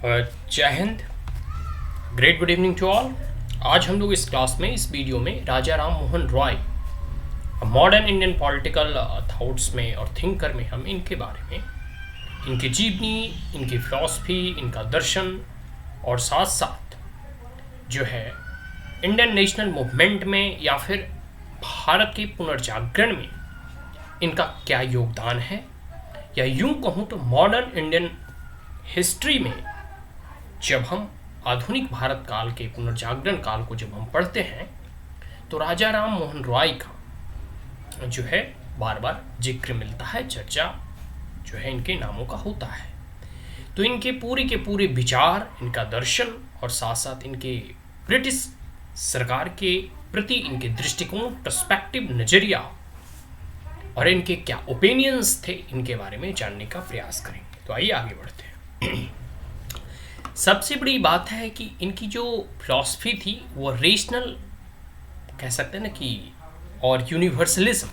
जय Hind. Great good evening to all. आज हम लोग इस क्लास में इस वीडियो में Raja Ram Mohan Roy modern Indian political thoughts में और थिंकर में हम इनके बारे में, इनकी जीवनी, इनकी फिलॉसफी, इनका दर्शन और साथ साथ जो है इंडियन नेशनल मूवमेंट में या फिर भारत के पुनर्जागरण में इनका क्या योगदान है, या यूं कहूँ तो मॉडर्न इंडियन हिस्ट्री में जब हम आधुनिक भारत काल के पुनर्जागरण काल को जब हम पढ़ते हैं तो राजा राम मोहन रॉय का जो है बार बार जिक्र मिलता है, चर्चा जो है इनके नामों का होता है। तो इनके पूरे के पूरे विचार, इनका दर्शन और साथ साथ इनके ब्रिटिश सरकार के प्रति इनके दृष्टिकोण, पर्सपेक्टिव, नज़रिया और इनके क्या ओपिनियंस थे, इनके बारे में जानने का प्रयास करेंगे। तो आइए आगे बढ़ते हैं। सबसे बड़ी बात है कि इनकी जो फिलॉसफी थी वो रेशनल कह सकते हैं ना कि, और यूनिवर्सलिज्म,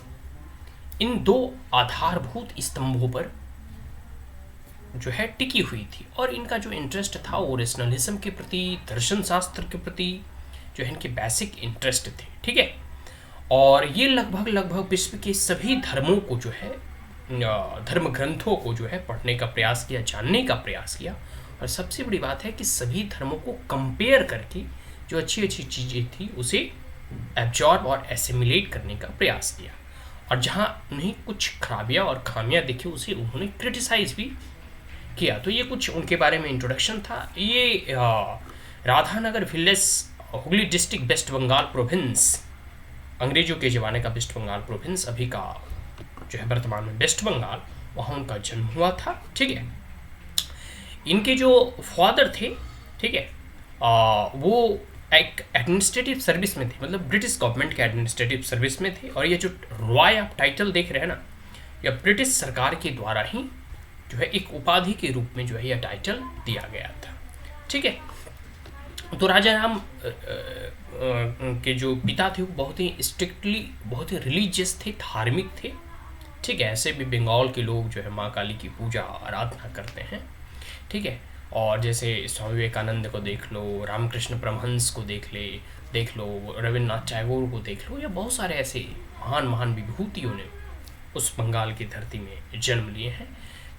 इन दो आधारभूत स्तंभों पर जो है टिकी हुई थी। और इनका जो इंटरेस्ट था वो रेशनलिज्म के प्रति, दर्शन शास्त्र के प्रति जो है इनके बेसिक इंटरेस्ट थे। ठीक है। और ये लगभग विश्व के सभी धर्मों को जो है, धर्म ग्रंथों को जो है पढ़ने का प्रयास किया, जानने का प्रयास किया। और सबसे बड़ी बात है कि सभी धर्मों को कंपेयर करके जो अच्छी अच्छी चीज़ें थी उसे एब्जॉर्ब और एसिमिलेट करने का प्रयास किया। और जहाँ उन्हें कुछ खराबियाँ और खामियाँ दिखी उसे उन्होंने क्रिटिसाइज भी किया। तो ये कुछ उनके बारे में इंट्रोडक्शन था। ये Radhanagar village, Hooghly district, West Bengal province, अंग्रेजों के ज़माने का वेस्ट बंगाल प्रोविंस, अभी का जो है वर्तमान में वेस्ट बंगाल, वहाँ उनका जन्म हुआ था। ठीक है। इनके जो फादर थे, ठीक है, वो एक एडमिनिस्ट्रेटिव सर्विस में थे, मतलब ब्रिटिश गवर्नमेंट के एडमिनिस्ट्रेटिव सर्विस में थे। और ये जो रॉय आप टाइटल देख रहे हैं ना, यह ब्रिटिश सरकार के द्वारा ही जो है एक उपाधि के रूप में जो है यह टाइटल दिया गया था। ठीक है। तो राजा राम के जो पिता थे वो बहुत ही स्ट्रिक्टली, बहुत ही रिलीजियस थे, धार्मिक थे। ठीक है। ऐसे भी बंगाल के लोग जो है माँ काली की पूजा आराधना करते हैं। ठीक है। और जैसे स्वामी विवेकानंद को देख लो, रामकृष्ण परमहंस को देख लो, रविन्द्रनाथ टैगोर को देख लो, या बहुत सारे ऐसे महान विभूतियों ने उस बंगाल की धरती में जन्म लिए हैं।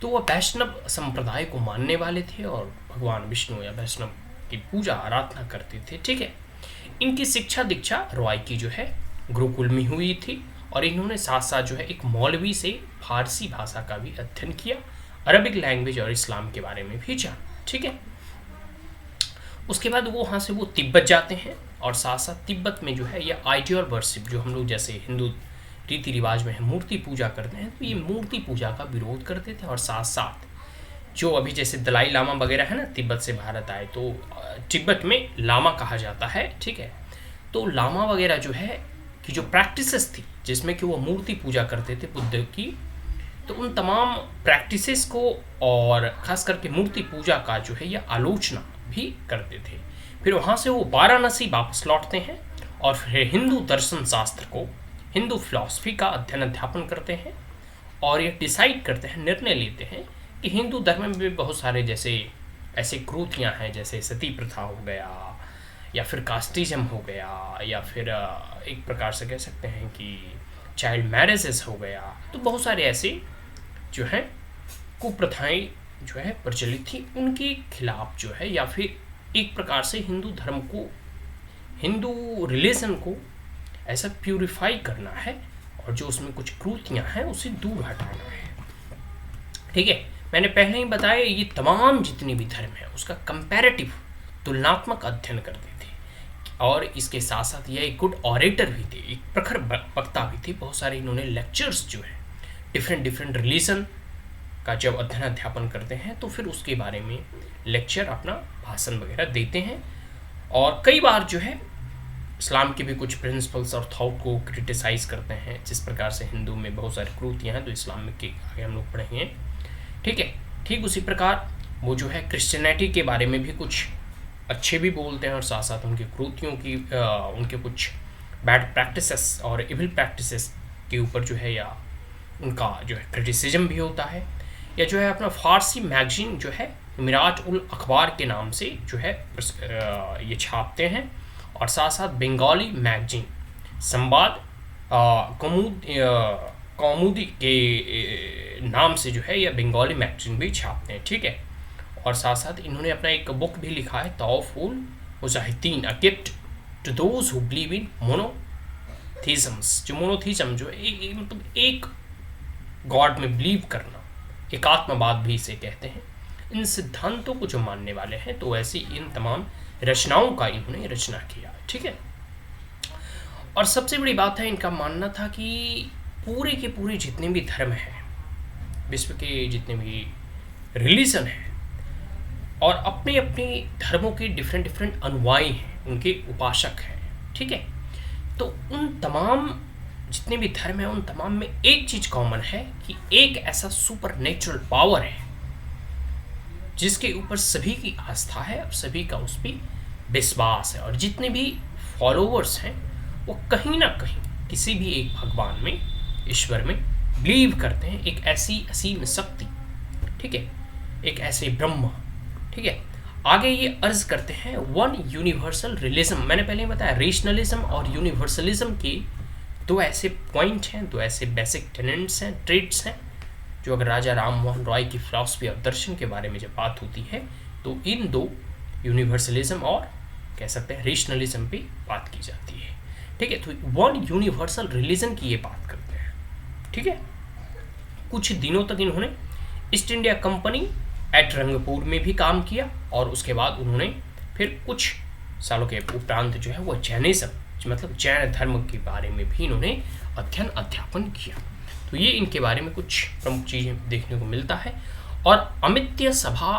तो वह वैष्णव संप्रदाय को मानने वाले थे और भगवान विष्णु या वैष्णव की पूजा आराधना करते थे। ठीक है। इनकी शिक्षा दीक्षा रॉय की जो है गुरुकुल में हुई थी। और इन्होंने साथ साथ जो है एक मौलवी से फारसी भाषा का भी अध्ययन किया, अरबिक लैंग्वेज और इस्लाम के बारे में भी जाना। ठीक है। उसके बाद वो वहाँ से वो तिब्बत जाते हैं और साथ साथ तिब्बत में जो है ये आइडियल वर्शिप, जो हम लोग जैसे हिंदू रीति रिवाज में है मूर्ति पूजा करते हैं, तो ये मूर्ति पूजा का विरोध करते थे। और साथ साथ जो अभी जैसे दलाई लामा वगैरह है ना, तिब्बत से भारत आए, तो तिब्बत में लामा कहा जाता है। ठीक है। तो लामा वगैरह जो है कि जो प्रैक्टिसेस थी जिसमें कि वो मूर्ति पूजा करते थे बुद्ध की, तो उन तमाम प्रैक्टिसेस को और ख़ास करके मूर्ति पूजा का जो है यह आलोचना भी करते थे। फिर वहाँ से वो वाराणसी वापस लौटते हैं और फिर हिंदू दर्शन शास्त्र को, हिंदू फिलॉसफी का अध्ययन अध्यापन करते हैं। और ये डिसाइड करते हैं, निर्णय लेते हैं कि हिंदू धर्म में भी बहुत सारे जैसे ऐसे क्रूतियाँ हैं, जैसे सती प्रथा हो गया, या फिर कास्टिज्म हो गया, या फिर एक प्रकार से कह सकते हैं कि चाइल्ड मैरिजेस हो गया। तो बहुत सारे ऐसे जो है कुप्रथाएं जो है प्रचलित थी, उनके खिलाफ जो है, या फिर एक प्रकार से हिंदू धर्म को, हिंदू रिलीजन को ऐसा प्यूरिफाई करना है और जो उसमें कुछ क्रूतियाँ हैं उसे दूर हटाना है। ठीक है। मैंने पहले ही बताया ये तमाम जितनी भी धर्म है उसका कंपैरेटिव, तुलनात्मक अध्ययन करते थे। और इसके साथ साथ यह एक गुड ऑरेटर भी थे, एक प्रखर वक्ता भी थे। बहुत सारे इन्होंने लेक्चर्स जो है डिफरेंट रिलीजन का जब अध्ययन अध्यापन करते हैं तो फिर उसके बारे में लेक्चर, अपना भाषण वगैरह देते हैं। और कई बार जो है इस्लाम के भी कुछ प्रिंसिपल्स और थॉट को क्रिटिसाइज करते हैं। जिस प्रकार से हिंदू में बहुत सारी क्रूतियाँ हैं तो इस्लाम में के आगे हम लोग पढ़ेंगे। ठीक है। ठीक उसी प्रकार वो जो है क्रिश्चियनिटी के बारे में भी कुछ अच्छे भी बोलते हैं और साथ साथ उनकी क्रूतियों की, उनके कुछ बैड प्रैक्टिसेस और इविल प्रैक्टिसेस के ऊपर जो है या उनका जो है क्रिटिसिज्म भी होता है। या जो है अपना फारसी मैगजीन जो है मिराज उल अखबार के नाम से जो है ये छापते हैं, और साथ साथ बंगाली मैगजीन संवाद कौमुदी के नाम से जो है यह बंगाली मैगजीन भी छापते हैं। ठीक है, और साथ साथ इन्होंने अपना एक बुक भी लिखा है Tuhfatul Muwahhidin, a gift to those who believe in monotheisms. जो मोनोथीजम जो मतलब एक गॉड में बिलीव करना, एकात्मवाद भी इसे कहते हैं, इन सिद्धांतों को जो मानने वाले हैं, तो ऐसी इन तमाम रचनाओं का इन्होंने रचना किया। ठीक है, और सबसे बड़ी बात है, इनका मानना था कि पूरे के पूरे जितने भी धर्म हैं, विश्व के जितने भी रिलीजन हैं, और अपने अपने धर्मों के डिफरेंट अनुयायी हैं, उनके उपासक हैं। ठीक है, तो उन तमाम जितने भी धर्म हैं, उन तमाम में एक चीज कॉमन है कि एक ऐसा सुपर नेचुरल पावर है जिसके ऊपर सभी की आस्था है और सभी का उस पर विश्वास है, और जितने भी फॉलोअर्स हैं वो कहीं ना कहीं किसी भी एक भगवान में, ईश्वर में बिलीव करते हैं, एक ऐसी असीम शक्ति। ठीक है, एक ऐसे ब्रह्म। ठीक है, आगे ये अर्ज करते हैं वन यूनिवर्सल रिलिज्म। मैंने पहले ही बताया रेशनलिज्म और यूनिवर्सलिज्म के दो ऐसे पॉइंट हैं, दो ऐसे बेसिक टेनेंट्स हैं, ट्रेड्स हैं, जो अगर राजा राम मोहन रॉय की फिलॉसफी और दर्शन के बारे में जब बात होती है तो इन दो यूनिवर्सलिज्म और कह सकते हैं रेशनलिज्म पे बात की जाती है। ठीक है, तो वन यूनिवर्सल रिलीजन की ये बात करते हैं। ठीक है, कुछ दिनों तक इन्होंने east India company at Rangpur में भी काम किया, और उसके बाद उन्होंने फिर कुछ सालों के उपरांत जो है वो जैनिज्म मतलब जैन धर्म के बारे में भी इन्होंने अध्ययन अध्यापन किया। तो ये इनके बारे में कुछ प्रमुख चीज़ें देखने को मिलता है। और अमित्य सभा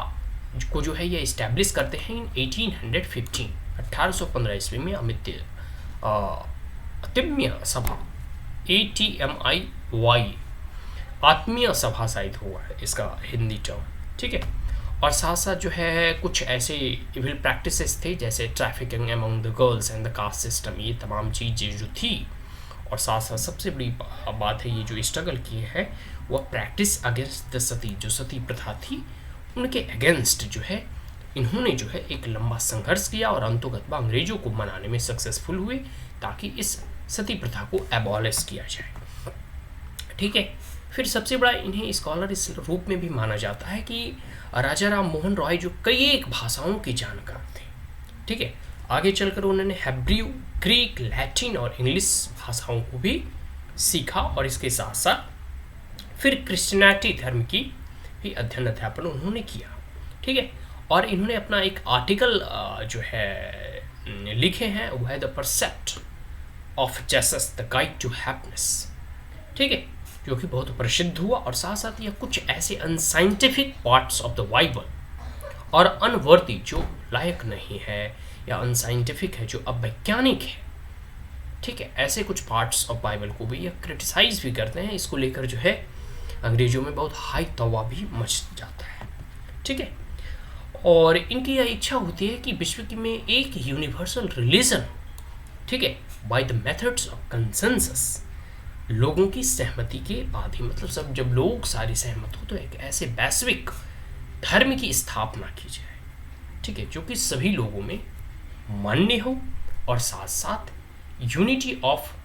को जो है ये इस्टेब्लिश करते हैं इन 1815 ईस्वी में। अतिम्य सभा ATMIY आत्मीय सभा शायद हुआ है इसका हिंदी टर्म। ठीक है, और साथ साथ जो है कुछ ऐसे इविल प्रैक्टिसेस थे जैसे trafficking among the girls and the caste system, ये तमाम चीज़ें जो थी। और साथ साथ सबसे बड़ी बात है, ये जो स्ट्रगल की है वह प्रैक्टिस अगेंस्ट द सती, जो सती प्रथा थी उनके अगेंस्ट जो है इन्होंने जो है एक लंबा संघर्ष किया, और अंततः अंग्रेजों को मनाने में सक्सेसफुल हुए ताकि इस सती प्रथा को एबॉलिश किया जाए। ठीक है, फिर सबसे बड़ा इन्हें स्कॉलर इस रूप में भी माना जाता है कि राजा राम मोहन रॉय जो कई एक भाषाओं के जानकार थे। ठीक है, आगे चलकर उन्होंने हेब्रू, ग्रीक, लैटिन और इंग्लिश भाषाओं को भी सीखा, और इसके साथ साथ फिर क्रिश्चियनिटी धर्म की भी अध्ययन अध्यापन उन्होंने किया। ठीक है, और इन्होंने अपना एक आर्टिकल जो है लिखे हैं, वह है the precept of Jesus the guide to happiness. ठीक है, जो कि बहुत प्रसिद्ध हुआ, और साथ साथ यह कुछ ऐसे unscientific parts of the Bible और अनवर्दी जो लायक नहीं है या अनसाइंटिफिक है, जो अवैज्ञानिक है। ठीक है, ऐसे कुछ पार्ट्स ऑफ बाइबल को भी यह क्रिटिसाइज भी करते हैं। इसको लेकर जो है अंग्रेजों में बहुत हाई तवा भी मच जाता है। ठीक है, और इनकी यह इच्छा होती है कि विश्व में एक यूनिवर्सल रिलीजन, ठीक है, by the methods of consensus, लोगों की सहमति के बाद ही, मतलब सब जब लोग सारे सहमत हो तो एक ऐसे वैश्विक धर्म की स्थापना की जाए। ठीक है, जो कि सभी लोगों में मान्य हो, और साथ साथ यूनिटी ऑफ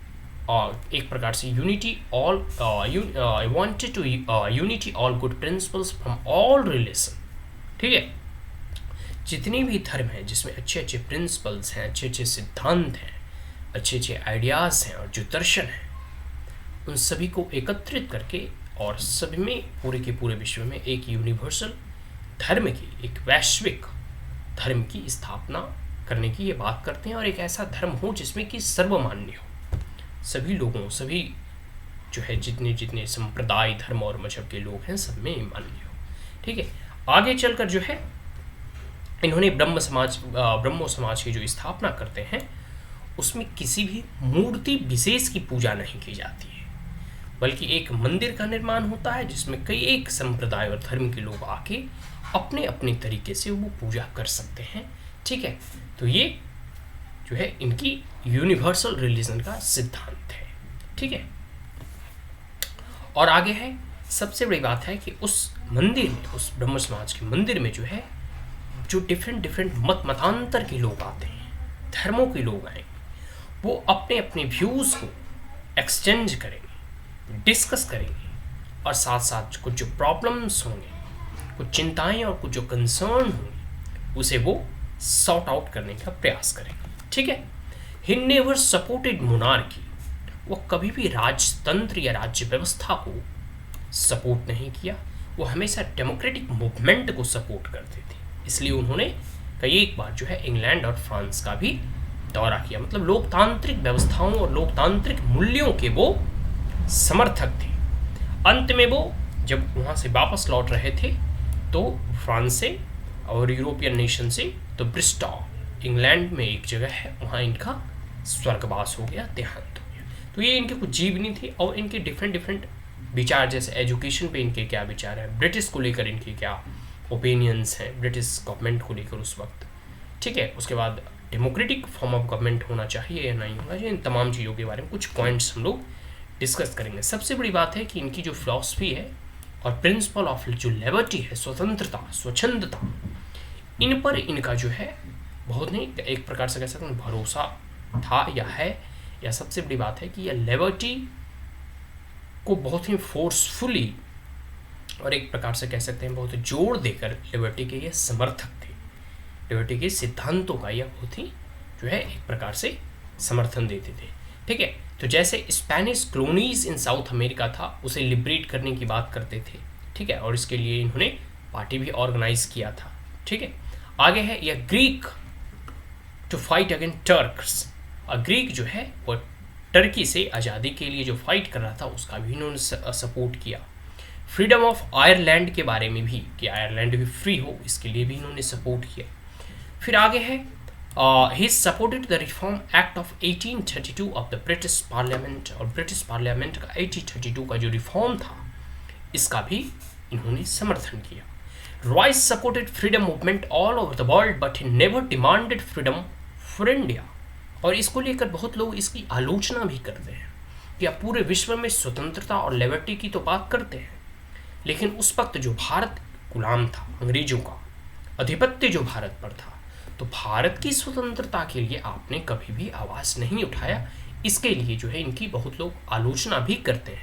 एक प्रकार से unity all wanted to unity all good principles from all religion. ठीक है, जितने भी धर्म हैं जिसमें अच्छे अच्छे प्रिंसिपल्स हैं, अच्छे अच्छे सिद्धांत हैं, अच्छे अच्छे आइडियाज़ हैं और जो दर्शन हैं, उन सभी को एकत्रित करके और सभी में पूरे के पूरे विश्व में एक यूनिवर्सल धर्म की, एक वैश्विक धर्म की स्थापना करने की ये बात करते हैं। और एक ऐसा धर्म हो जिसमें कि सर्वमान्य हो, सभी लोगों, सभी जो है जितने जितने संप्रदाय, धर्म और मजहब के लोग हैं सब में मान्य हो। ठीक है, आगे चलकर जो है इन्होंने ब्रह्मो समाज की जो स्थापना करते हैं उसमें किसी भी मूर्ति विशेष की पूजा नहीं की जाती है, बल्कि एक मंदिर का निर्माण होता है जिसमें कई एक संप्रदाय और धर्म के लोग आके अपने अपने तरीके से वो पूजा कर सकते हैं। ठीक है, तो ये जो है इनकी यूनिवर्सल रिलीजन का सिद्धांत है। ठीक है, और आगे है सबसे बड़ी बात है कि उस मंदिर में, उस ब्रह्म समाज के मंदिर में जो है, जो डिफरेंट मतांतर के लोग आते हैं, धर्मों के लोग आएंगे, वो अपने अपने व्यूज़ को एक्सचेंज करेंगे, डिस्कस करेंगे, और साथ साथ कुछ जो प्रॉब्लम्स होंगे, कुछ चिंताएं और कुछ जो कंसर्न होंगे, उसे वो सॉर्ट आउट करने का प्रयास करेंगे। ठीक है। ही नेवर सपोर्टेड मोनार्की, वो कभी भी राजतंत्र या राज्य व्यवस्था को सपोर्ट नहीं किया, वो हमेशा डेमोक्रेटिक मूवमेंट को सपोर्ट करते थे। इसलिए उन्होंने कई एक बार जो है इंग्लैंड और फ्रांस का भी दौरा किया। मतलब लोकतांत्रिक व्यवस्थाओं और लोकतांत्रिक मूल्यों के वो समर्थक थे। अंत में वो जब वहाँ से वापस लौट रहे थे तो फ्रांस से और यूरोपियन नेशन से, तो ब्रिस्टॉल इंग्लैंड में एक जगह है, वहाँ इनका स्वर्गवास हो गया, देहांत हो गया। तो ये इनकी कुछ जीवनी थी और इनके डिफरेंट विचार, जैसे एजुकेशन पे इनके क्या विचार है, ब्रिटिश को लेकर इनके क्या ओपिनियंस हैं, ब्रिटिश गवर्नमेंट को लेकर उस वक्त। ठीक है। उसके बाद डेमोक्रेटिक फॉर्म ऑफ गवर्नमेंट होना चाहिए या नहीं होना चाहिए, इन तमाम चीज़ों के बारे में कुछ पॉइंट्स हम लोग डिस्कस करेंगे। सबसे बड़ी बात है कि इनकी जो फिलॉसफी है और प्रिंसिपल ऑफ जो लिबर्टी है, स्वतंत्रता, स्वच्छंदता, इन पर इनका जो है बहुत नहीं, एक प्रकार से कह सकते हैं भरोसा था या है। या सबसे बड़ी बात है कि यह लिबर्टी को बहुत ही फोर्सफुली और एक प्रकार से कह सकते हैं बहुत जोर देकर लिबर्टी के ये समर्थक थे। लिबर्टी के सिद्धांतों का यह बहुत ही जो है एक प्रकार से समर्थन देते थे। ठीक है। तो जैसे स्पेनिश कॉलोनीज इन साउथ अमेरिका था, उसे लिबरेट करने की बात करते थे। ठीक है। और इसके लिए इन्होंने पार्टी भी ऑर्गेनाइज किया था। ठीक है। आगे है यह Greek to fight against Turks, और ग्रीक जो है वो टर्की से आज़ादी के लिए जो फाइट कर रहा था उसका भी इन्होंने सपोर्ट किया। फ्रीडम ऑफ आयरलैंड के बारे में भी, कि आयरलैंड भी फ्री हो, इसके लिए भी इन्होंने सपोर्ट किया। फिर आगे है he supported the reform act of 1832 of the British parliament, और ब्रिटिश पार्लियामेंट का 1832 का जो रिफॉर्म था इसका भी इन्होंने समर्थन किया। Royce supported freedom movement all over the world but he never demanded freedom for India, और इसको लेकर बहुत लोग इसकी आलोचना भी करते हैं कि आप पूरे विश्व में स्वतंत्रता और लिबर्टी की तो बात करते हैं, लेकिन उस वक्त जो भारत गुलाम था, अंग्रेजों का आधिपत्य जो भारत पर था, तो भारत की स्वतंत्रता के लिए आपने कभी भी आवाज़ नहीं उठाया। इसके लिए जो है इनकी बहुत लोग आलोचना भी करते हैं।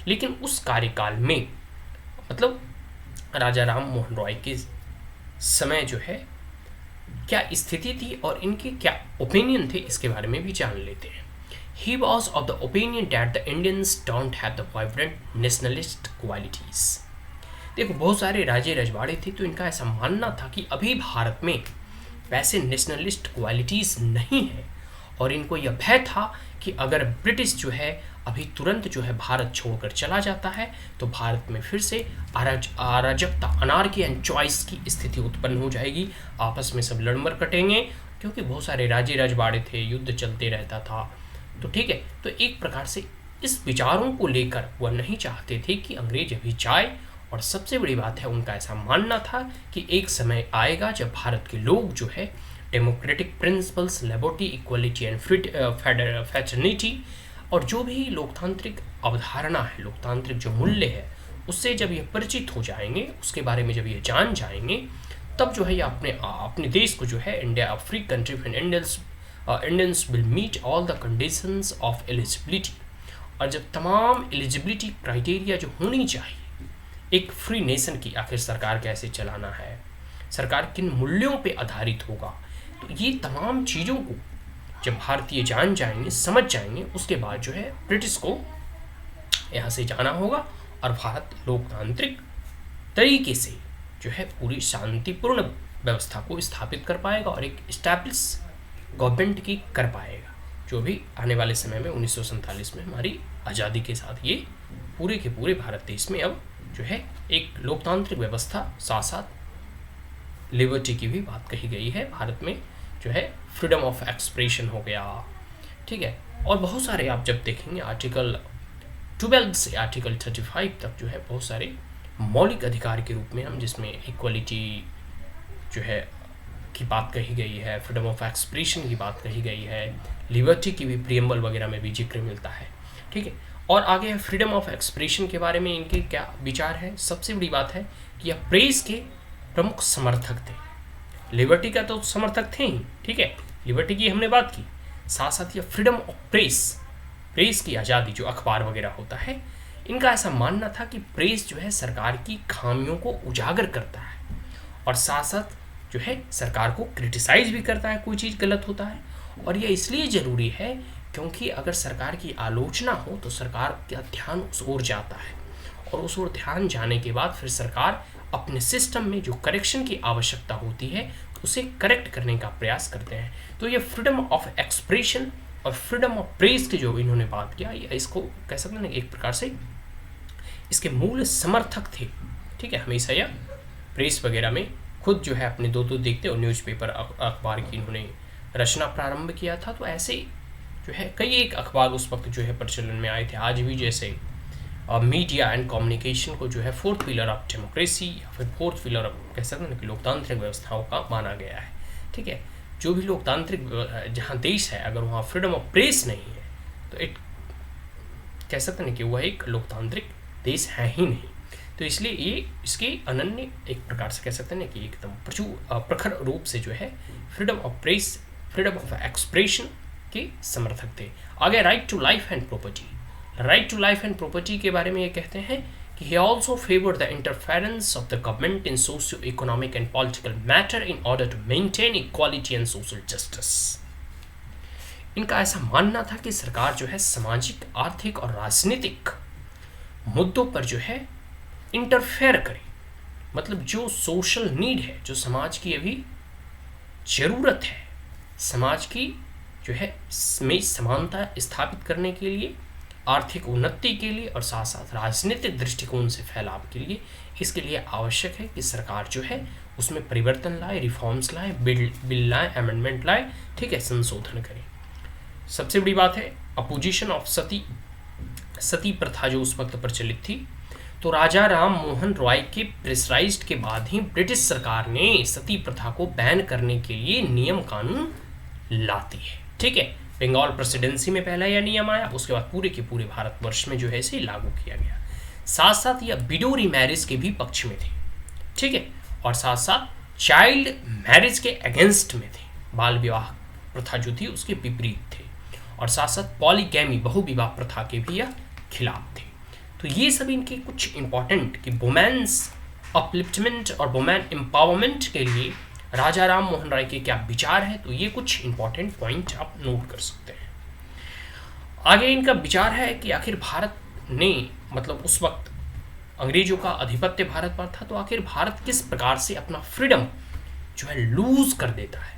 लेकिन उस कार्यकाल में, मतलब राजा राम मोहन रॉय के समय जो है क्या स्थिति थी और इनके क्या ओपिनियन थे, इसके बारे में भी जान लेते हैं। He was of the opinion that the Indians don't have the vibrant nationalist qualities. देखो, बहुत सारे राजे रजवाड़े थे, तो इनका ऐसा मानना था कि अभी भारत में वैसे नेशनलिस्ट क्वालिटीज़ नहीं है, और इनको यह भय था कि अगर ब्रिटिश जो है अभी तुरंत जो है भारत छोड़कर चला जाता है तो भारत में फिर से अराजकता, अनार्की एंड चॉइस की स्थिति उत्पन्न हो जाएगी, आपस में सब लड़मर कटेंगे, क्योंकि बहुत सारे राजे रजवाड़े थे, युद्ध चलते रहता था। तो ठीक है, तो एक प्रकार से इस विचारों को लेकर वह नहीं चाहते थे कि अंग्रेज अभी जाए, और सबसे बड़ी बात है उनका ऐसा मानना था कि एक समय आएगा जब भारत के लोग जो है democratic principles, liberty, equality and fraternity, और जो भी लोकतांत्रिक अवधारणा है, लोकतांत्रिक जो मूल्य है, उससे जब ये परिचित हो जाएंगे, उसके बारे में जब ये जान जाएंगे, तब जो है ये अपने देश को जो है India free country for Indians will meet all the conditions of eligibility, और जब तमाम एलिजिबिलिटी क्राइटेरिया जो होनी चाहिए एक फ्री नेशन की, आखिर सरकार कैसे चलाना है, सरकार किन मूल्यों पे आधारित होगा, तो ये तमाम चीज़ों को जब भारतीय जान जाएंगे, समझ जाएंगे, उसके बाद जो है ब्रिटिश को यहाँ से जाना होगा और भारत लोकतांत्रिक तरीके से जो है पूरी शांतिपूर्ण व्यवस्था को स्थापित कर पाएगा और एक स्टैब्लिश गवर्नमेंट की कर पाएगा, जो भी आने वाले समय में 1947 में हमारी आज़ादी के साथ ये पूरे के पूरे भारत देश में अब जो है एक लोकतांत्रिक व्यवस्था, साथ साथ लिबर्टी की भी बात कही गई है। भारत में जो है फ्रीडम ऑफ एक्सप्रेशन हो गया, ठीक है, और बहुत सारे आप जब देखेंगे आर्टिकल 12 से आर्टिकल 35 तक जो है बहुत सारे मौलिक अधिकार के रूप में हम, जिसमें इक्वलिटी जो है की बात कही गई है, फ्रीडम ऑफ एक्सप्रेशन की बात कही गई है, लिबर्टी की भी प्रियम्बल वगैरह में भी जिक्र मिलता है, ठीक है। और आगे है फ्रीडम ऑफ एक्सप्रेशन के बारे में इनके क्या विचार है। सबसे बड़ी बात है कि यह प्रेस के प्रमुख समर्थक थे। लिबर्टी का तो समर्थक थे ही, ठीक है, लिबर्टी की हमने बात की। साथ साथ ये फ्रीडम ऑफ प्रेस की आज़ादी, जो अखबार वगैरह होता है, इनका ऐसा मानना था कि प्रेस जो है सरकार की खामियों को उजागर करता है और साथ साथ जो है सरकार को क्रिटिसाइज भी करता है, कोई चीज़ गलत होता है। और यह इसलिए ज़रूरी है क्योंकि अगर सरकार की आलोचना हो तो सरकार का ध्यान उस ओर जाता है और उस ओर ध्यान जाने के बाद फिर सरकार अपने सिस्टम में जो करेक्शन की आवश्यकता होती है उसे करेक्ट करने का प्रयास करते हैं। तो ये फ्रीडम ऑफ एक्सप्रेशन और फ्रीडम ऑफ प्रेस की जो इन्होंने बात किया, ये इसको कह सकते हैं एक प्रकार से इसके मूल समर्थक थे, ठीक है। हमेशा यह प्रेस वगैरह में खुद जो है अपने दो देखते और न्यूज़पेपर अखबार की इन्होंने रचना प्रारंभ किया था। तो ऐसे जो है कई एक अखबार उस वक्त जो है प्रचलन में आए थे। आज भी जैसे मीडिया एंड कम्युनिकेशन को जो है फोर्थ पिलर ऑफ डेमोक्रेसी या फिर फोर्थ पिलर ऑफ कह सकते हैं कि लोकतांत्रिक व्यवस्थाओं का माना गया है, ठीक है। जो भी लोकतांत्रिक जहाँ देश है, अगर वहाँ फ्रीडम ऑफ प्रेस नहीं है तो इट कह सकते हैं कि वह एक लोकतांत्रिक देश है ही नहीं। तो इसलिए ये इसके अनन्य एक प्रकार से कह सकते हैं कि एकदम प्रखर रूप से जो है freedom of press, freedom of expression के समर्थक थे। आगे right to life and property, right to life and property के बारे में ये कहते हैं कि he also favored the interference of the government in socio-economic and political matter in order to maintain equality and social justice। इनका ऐसा मानना था कि सरकार जो है सामाजिक, आर्थिक और राजनीतिक मुद्दों पर जो है इंटरफेयर करे, मतलब जो सोशल नीड है, जो समाज की अभी जरूरत है, समाज की जो है में समानता स्थापित करने के लिए, आर्थिक उन्नति के लिए और साथ साथ राजनीतिक दृष्टिकोण से फैलाव के लिए, इसके लिए आवश्यक है कि सरकार जो है उसमें परिवर्तन लाए, रिफॉर्म्स लाए, बिल लाए, अमेंडमेंट लाए, ठीक है, संशोधन करें। सबसे बड़ी बात है अपोजिशन ऑफ सती प्रथा जो उस वक्त प्रचलित थी। तो राजा राम मोहन रॉय के प्रेशराइज्ड के बाद ही ब्रिटिश सरकार ने सती प्रथा को बैन करने के लिए नियम कानून लाती है, ठीक है। बंगाल प्रेसिडेंसी में पहला यह नियम आया, उसके बाद पूरे के पूरे भारतवर्ष में जो है इसे लागू किया गया। साथ साथ यह विडो रीमैरिज के भी पक्ष में थे, ठीक है, और साथ साथ चाइल्ड मैरिज के अगेंस्ट में थे, बाल विवाह प्रथा जो थी उसके विपरीत थे, और साथ साथ पॉलीगैमी बहुविवाह प्रथा के भी यह खिलाफ थे। तो ये सब इनके कुछ इंपॉर्टेंट कि वुमेन्स अपलिफ्टमेंट और वुमेन एम्पावरमेंट के लिए राजा राम मोहन राय के क्या विचार है, तो ये कुछ इंपॉर्टेंट पॉइंट आप नोट कर सकते हैं। आगे इनका विचार है कि आखिर भारत ने, मतलब उस वक्त अंग्रेजों का आधिपत्य भारत पर था, तो आखिर भारत किस प्रकार से अपना फ्रीडम जो है लूज कर देता है,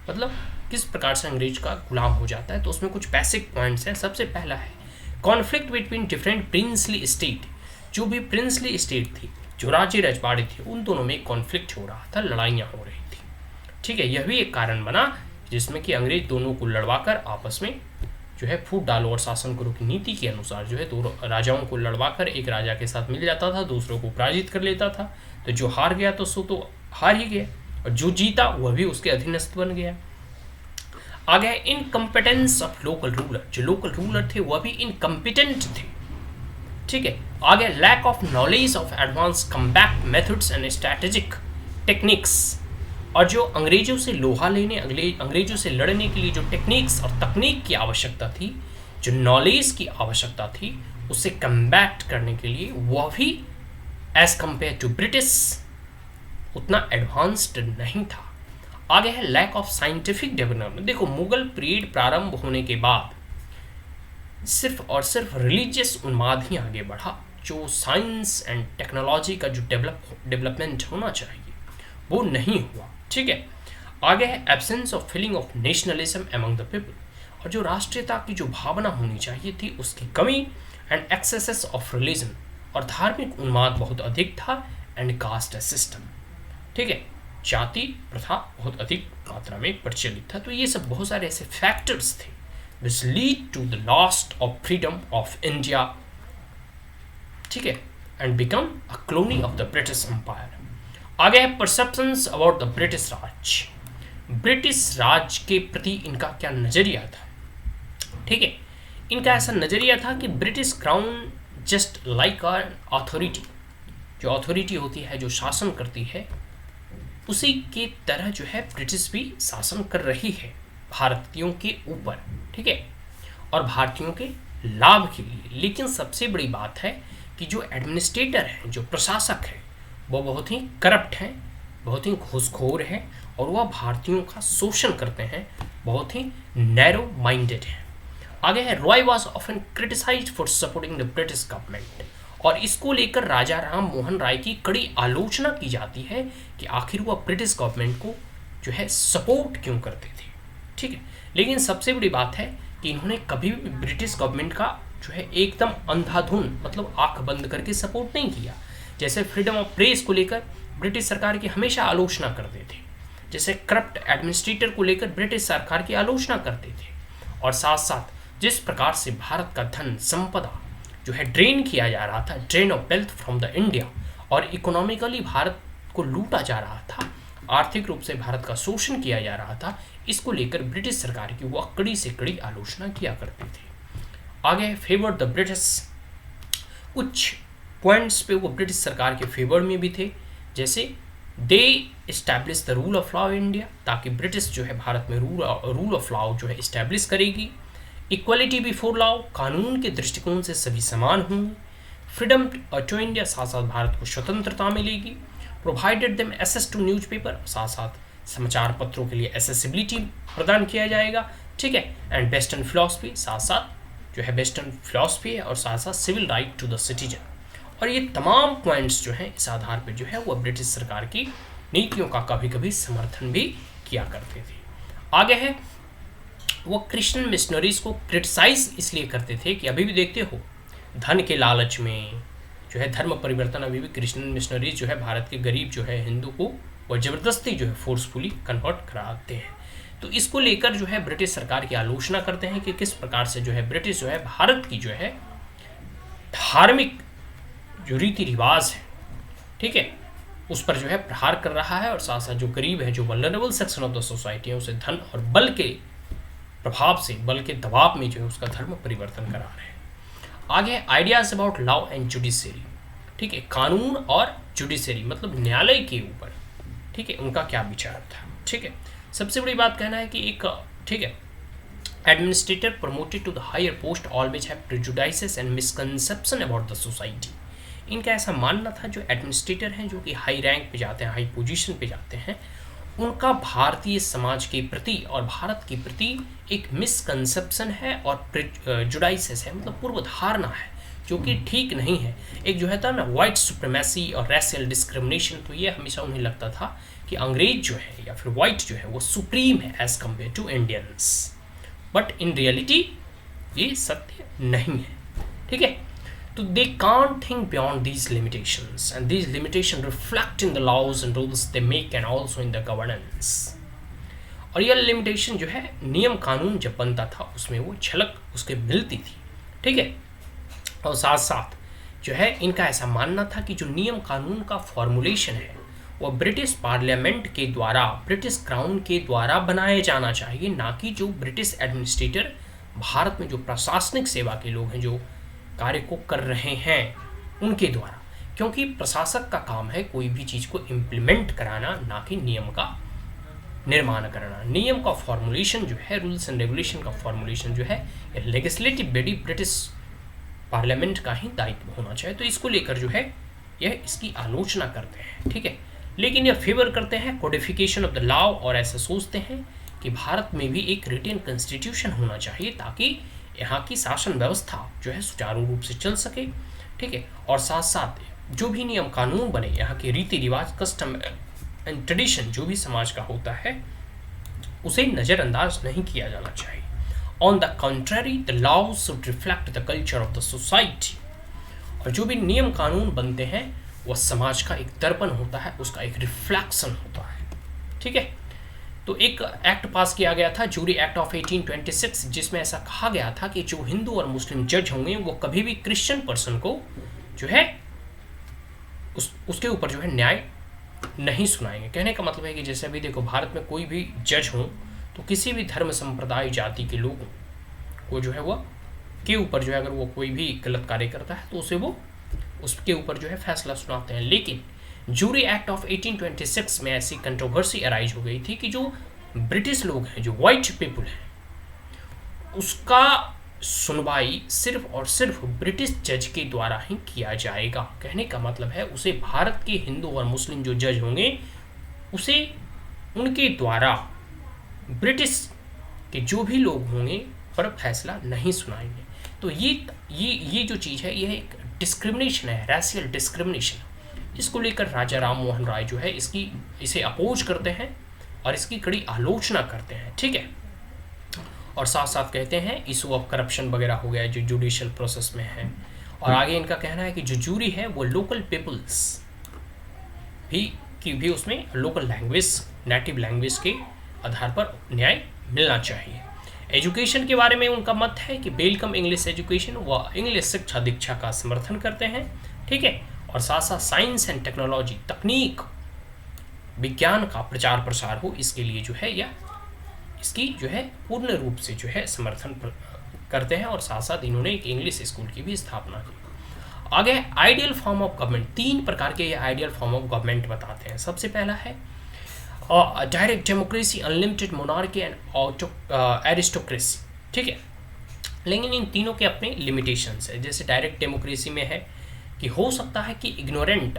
मतलब किस प्रकार से अंग्रेज का गुलाम हो जाता है। तो उसमें कुछ बेसिक पॉइंट्स हैं। सबसे पहला है conflict between different princely state. जो भी प्रिंसली स्टेट थी, जो राज्य रजवाड़े थे, उन दोनों में कॉन्फ्लिक्ट हो रहा था, लड़ाइयाँ हो रही थी, ठीक है। यह भी एक कारण बना जिसमें कि अंग्रेज दोनों को लड़वाकर आपस में जो है फूट डालो और शासन करो की नीति के अनुसार जो है दो राजाओं को लड़वाकर एक राजा के साथ मिल जाता था, दूसरों को पराजित कर लेता था। तो जो हार गया तो सो तो हार ही गया, और जो जीता वह भी उसके अधीनस्थ बन गया। आगे इनकम्पिटेंस ऑफ लोकल रूलर, जो लोकल रूलर थे वह भी इनकम्पिटेंट थे, ठीक है। आगे lack of knowledge of advance combat methods and strategic techniques, और जो अंग्रेजों से लोहा लेने, अंग्रेजों से लड़ने के लिए जो टेक्निक्स और तकनीक की आवश्यकता थी, जो नॉलेज की आवश्यकता थी, उसे कम्बैट करने के लिए वह भी एज कंपेयर टू ब्रिटिश उतना एडवांस्ड नहीं था। आगे है लैक ऑफ साइंटिफिक डेवलपमेंट। देखो मुगल पीरियड प्रारंभ होने के बाद सिर्फ और सिर्फ रिलीजियस उन्माद ही आगे बढ़ा, जो साइंस एंड टेक्नोलॉजी का जो डेवलपमेंट होना चाहिए वो नहीं हुआ, ठीक है। आगे है absence of feeling of nationalism among the people, और जो राष्ट्रीयता की जो भावना होनी चाहिए थी उसकी कमी, एंड एक्सेसेस ऑफ रिलीजन, और धार्मिक उन्माद बहुत अधिक था, एंड कास्ट सिस्टम, ठीक है, जाति प्रथा बहुत अधिक मात्रा में प्रचलित था। तो ये सब बहुत सारे ऐसे फैक्टर्स थे which lead to the lost of freedom of India, ठीक है, and become a colony of the British Empire. आगे है perceptions about the British Raj. British Raj के प्रति इनका क्या नजरिया था, ठीक है। इनका ऐसा नज़रिया था कि British crown just like our authority, जो अथॉरिटी होती है, जो शासन करती है, उसी के तरह जो है ब्रिटिश भी शासन कर रही है भारतीयों के ऊपर, ठीक है, और भारतीयों के लाभ के लिए। लेकिन सबसे बड़ी बात है कि जो एडमिनिस्ट्रेटर हैं, जो प्रशासक हैं, वो बहुत ही करप्ट हैं, बहुत ही घूसखोर हैं, और वह भारतीयों का शोषण करते हैं, बहुत ही नैरो माइंडेड हैं। आगे है, Roy was often criticised for supporting the British government, और इसको लेकर राजा राम मोहन राय की कड़ी आलोचना की जाती है कि आखिर वह ब्रिटिश गवर्नमेंट को जो है सपोर्ट क्यों करते थे, ठीक है। लेकिन सबसे बड़ी बात है कि इन्होंने कभी भी ब्रिटिश गवर्नमेंट का जो है एकदम अंधाधुन, मतलब आंख बंद करके सपोर्ट नहीं किया। जैसे फ्रीडम ऑफ प्रेस को लेकर ब्रिटिश सरकार की हमेशा आलोचना करते थे, जैसे करप्ट एडमिनिस्ट्रेटर को लेकर ब्रिटिश सरकार की आलोचना करते थे, और साथ साथ जिस प्रकार से भारत का धन संपदा जो है ड्रेन किया जा रहा था, drain of wealth from the India, और इकोनॉमिकली भारत को लूटा जा रहा था, आर्थिक रूप से भारत का शोषण किया जा रहा था, इसको लेकर ब्रिटिश सरकार की वह कड़ी से कड़ी आलोचना किया करते थे। आगे फेवर द ब्रिटिश, कुछ पॉइंट्स पे वो ब्रिटिश सरकार के फेवर में भी थे, जैसे दे establish the rule of law in India, ताकि ब्रिटिश जो है भारत में रूल ऑफ लॉ जो है इस्टेब्लिश करेगी। इक्वलिटी बिफोर लॉ, कानून के दृष्टिकोण से सभी समान होंगे। फ्रीडम टू इंडिया, साथ साथ भारत को स्वतंत्रता मिलेगी। Provided them access to newspaper, साथ साथ समाचार पत्रों के लिए एसेसिबिलिटी प्रदान किया जाएगा, ठीक है। एंड वेस्टर्न फिलॉसफी, साथ साथ जो है वेस्टर्न फिलॉसफी है, और साथ साथ civil right to the citizen. और ये तमाम पॉइंट्स जो हैं इस आधार पर जो है वो ब्रिटिश सरकार की नीतियों का कभी कभी समर्थन भी किया करते थे। आगे है, वो क्रिश्चियन मिशनरीज को क्रिटिसाइज इसलिए करते थे कि अभी भी देखते हो धन के लालच में जो है धर्म परिवर्तन, अभी भी क्रिश्चियन मिशनरीज जो है भारत के गरीब जो है हिंदू को वो ज़बरदस्ती जो है फोर्सफुली कन्वर्ट कराते हैं। तो इसको लेकर जो है ब्रिटिश सरकार की आलोचना करते हैं कि किस प्रकार से जो है ब्रिटिश जो है भारत की जो है धार्मिक जो रीति रिवाज है, ठीक है, उस पर जो है प्रहार कर रहा है, और साथ साथ जो गरीब है, जो vulnerable section of the society है, उसे धन और बल के प्रभाव से, बल के दबाव में जो है उसका धर्म परिवर्तन करा रहे हैं। आगे ideas about law and judiciary, ठीक है, कानून और जुडिशरी मतलब न्यायालय के ऊपर, ठीक है, उनका क्या विचार था, ठीक है। सबसे बड़ी बात कहना है कि एक, ठीक है, administrator promoted to the higher post always have prejudices and misconception about the society. इनका ऐसा मानना था जो एडमिनिस्ट्रेटर हैं, जो कि हाई रैंक पे जाते हैं, हाई पोजीशन पे जाते हैं, उनका भारतीय समाज के प्रति और भारत के प्रति एक मिसकंसेप्शन है और प्रेजुडाइसेस है, मतलब पूर्व धारणा है, जो कि ठीक नहीं है। एक जो है था ना वाइट सुप्रीमेसी और रेशियल डिस्क्रिमिनेशन, तो ये हमेशा उन्हें लगता था कि अंग्रेज जो है या फिर वाइट जो है वो सुप्रीम है as compare to Indians, but in reality ये सत्य नहीं है, ठीक है। तो they can't think beyond these limitations, and these limitations reflect in the laws and rules they make and also in the governance। और यह लिमिटेशन जो है नियम कानून जब बनता था उसमें वो झलक उसके मिलती थी, ठीक है। और साथ साथ जो है इनका ऐसा मानना था कि जो नियम कानून का फॉर्मुलेशन है वो ब्रिटिश पार्लियामेंट के द्वारा, ब्रिटिश क्राउन के द्वारा बनाया जाना चाहिए, ना कि जो ब्रिटिश एडमिनिस्ट्रेटर भारत में जो प्रशासनिक सेवा के लोग हैं, जो कार्य को कर रहे हैं, उनके द्वारा। क्योंकि प्रशासक का काम है कोई भी चीज़ को इम्प्लीमेंट कराना, ना कि नियम का निर्माण करना। नियम का फॉर्मुलेशन जो है, रूल्स एंड रेगुलेशन का फॉर्मुलेशन जो है, लेजिस्लेटिव बॉडी ब्रिटिश पार्लियामेंट का ही दायित्व होना चाहिए। तो इसको लेकर जो है यह इसकी आलोचना करते हैं, ठीक है। लेकिन यह फेवर करते हैं कोडिफिकेशन ऑफ द लॉ, और ऐसा सोचते हैं कि भारत में भी एक रिटेन कॉन्स्टिट्यूशन होना चाहिए ताकि यहाँ की शासन व्यवस्था जो है सुचारू रूप से चल सके, ठीक है। और साथ साथ जो भी नियम कानून बने, यहाँ के रीति रिवाज, कस्टम एंड ट्रेडिशन जो भी समाज का होता है, उसे नज़रअंदाज नहीं किया जाना चाहिए। On the contrary the law should reflect the culture of the society. और जो भी नियम कानून बनते हैं वह समाज का एक दर्पण होता है, उसका एक रिफ्लेक्शन होता है, ठीक है। तो एक एक्ट पास किया गया था, जूरी एक्ट ऑफ 1826, जिसमें ऐसा कहा गया था कि जो हिंदू और मुस्लिम जज होंगे वो कभी भी क्रिश्चियन पर्सन को जो है उसके ऊपर जो है न्याय नहीं सुनाएंगे। कहने का मतलब है कि जैसे अभी देखो भारत में कोई भी जज हो तो किसी भी धर्म संप्रदाय जाति के लोगों को जो है वह के ऊपर जो है अगर वो कोई भी गलत कार्य करता है तो उसे वो उसके ऊपर जो है फैसला सुनाते हैं। लेकिन जूरी एक्ट ऑफ 1826 में ऐसी कंट्रोवर्सी अराइज हो गई थी कि जो ब्रिटिश लोग हैं, जो वाइट पीपल हैं, उसका सुनवाई सिर्फ और सिर्फ ब्रिटिश जज के द्वारा ही किया जाएगा। कहने का मतलब है उसे भारत के हिंदू और मुस्लिम जो जज होंगे उसे उनके द्वारा ब्रिटिश के जो भी लोग होंगे पर फैसला नहीं सुनाएंगे। तो ये जो चीज़ है यह एक डिस्क्रिमिनेशन है, रैशियल डिस्क्रिमिनेशन, जिसको लेकर राजा राम मोहन राय जो है इसे अपोज करते हैं और इसकी कड़ी आलोचना करते हैं। ठीक है, और साथ साथ कहते हैं इशू ऑफ करप्शन वगैरह हो गया जो जुडिशियल प्रोसेस में है। और आगे इनका कहना है कि जो जूरी है वो लोकल पीपल्स भी उसमें लोकल लैंग्वेज, नेटिव लैंग्वेज के आधार पर न्याय मिलना चाहिए। एजुकेशन के बारे में उनका मत है कि वेलकम इंग्लिश एजुकेशन, व इंग्लिश शिक्षा दीक्षा का समर्थन करते हैं। ठीक है, और साथ साथ साइंस एंड टेक्नोलॉजी, तकनीक विज्ञान का प्रचार प्रसार हो, इसके लिए जो है या इसकी जो है पूर्ण रूप से जो है समर्थन करते हैं। और साथ साथ इन्होंने एक इंग्लिश स्कूल की भी स्थापना की। आगे आइडियल फॉर्म ऑफ गवर्नमेंट, 3 प्रकार के ये आइडियल फॉर्म ऑफ गवर्नमेंट बताते हैं। सबसे पहला है direct democracy, unlimited monarchy and aristocracy. ठीक है, लेकिन इन तीनों के अपने लिमिटेशंस है। जैसे डायरेक्ट डेमोक्रेसी में है कि हो सकता है कि इग्नोरेंट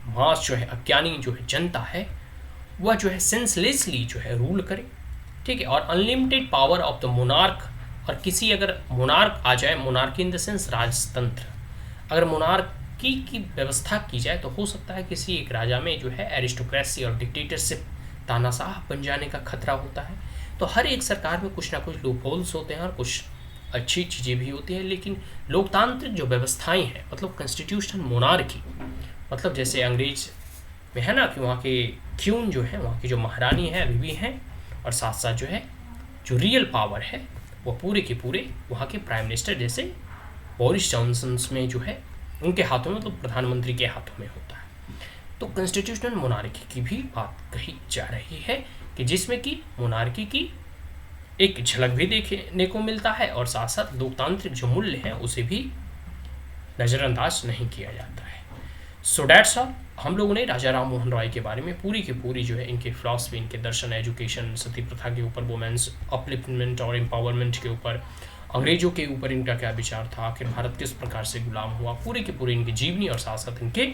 मास जो है, अज्ञानी जो है जनता है, वह जो है सेंसलेसली जो है रूल करे। ठीक है, और unlimited power of the monarch, और किसी अगर मोनार्क आ जाए, मोनार्की इन द सेंस राजतंत्र, अगर मोनार्की की व्यवस्था की जाए तो हो सकता है किसी एक राजा में जो है एरिस्टोक्रेसी और डिक्टेटरशिप, तानाशाह बन जाने का खतरा होता है। तो हर एक सरकार में कुछ ना कुछ लूप होल्स होते हैं और कुछ अच्छी चीज़ें भी होती हैं। लेकिन लोकतांत्रिक जो व्यवस्थाएं हैं, मतलब कॉन्स्टिट्यूशनल मोनार्की, मतलब जैसे अंग्रेज में है ना कि वहाँ के क्यून जो है, वहाँ की जो महारानी है अभी भी हैं, और साथ साथ जो है जो रियल पावर है वो पूरे के पूरे वहाँ के प्राइम मिनिस्टर जैसे बोरिस जॉनसन में जो है उनके हाथों में, मतलब प्रधानमंत्री के हाथों में होता है। तो कॉन्स्टिट्यूशनल मोनार्की की भी बात कही जा रही है कि जिसमें कि मोनार्की की एक झलक भी देखने को मिलता है और साथ साथ लोकतांत्रिक जो मूल्य हैं उसे भी नज़रअंदाज नहीं किया जाता है। सो डैट्स ऑल, हम लोगों ने राजा राम मोहन रॉय के बारे में पूरी की पूरी जो है इनके फिलॉसफी, इनके दर्शन, एजुकेशन, सती प्रथा के ऊपर, वुमेन्स अपलिफ्टमेंट और एम्पावरमेंट के ऊपर, अंग्रेजों के ऊपर इनका क्या विचार था, आखिर भारत किस प्रकार से गुलाम हुआ, पूरे के पूरे इनकी जीवनी और साथ साथ इनके